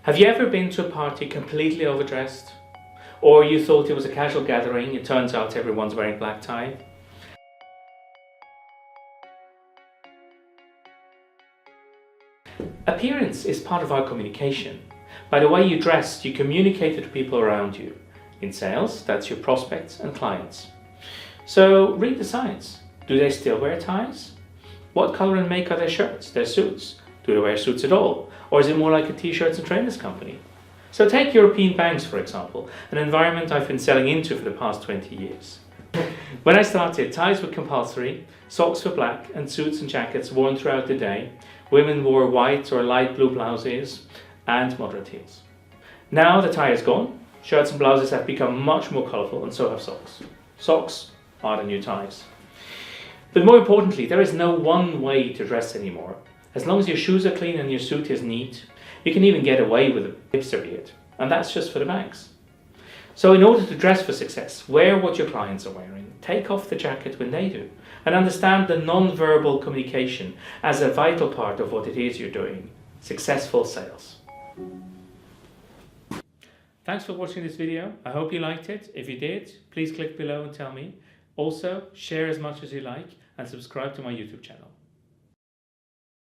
Have you ever been to a party completely overdressed? Or you thought it was a casual gathering, it turns out everyone's wearing black tie? Appearance is part of our communication. By the way you dress, you communicate with people around you. In sales, that's your prospects and clients. So read the signs. Do they still wear ties? What color and make are their shirts, their suits? Do they wear suits at all? Or is it more like a t-shirts and trainers company? So take European banks, for example, an environment I've been selling into for the past 20 years. When I started, ties were compulsory, socks were black, and suits and jackets worn throughout the day. Women wore white or light blue blouses and moderate heels. Now the tie is gone. Shirts and blouses have become much more colourful, and so have socks. Socks are the new ties. But more importantly, there is no one way to dress anymore. As long as your shoes are clean and your suit is neat, you can even get away with a hipster beard. And that's just for the banks. So in order to dress for success, wear what your clients are wearing, take off the jacket when they do, and understand the non-verbal communication as a vital part of what it is you're doing. Successful sales. Thanks for watching this video. I hope you liked it. If you did, please click below and tell me. Also, share as much as you like and subscribe to my YouTube channel.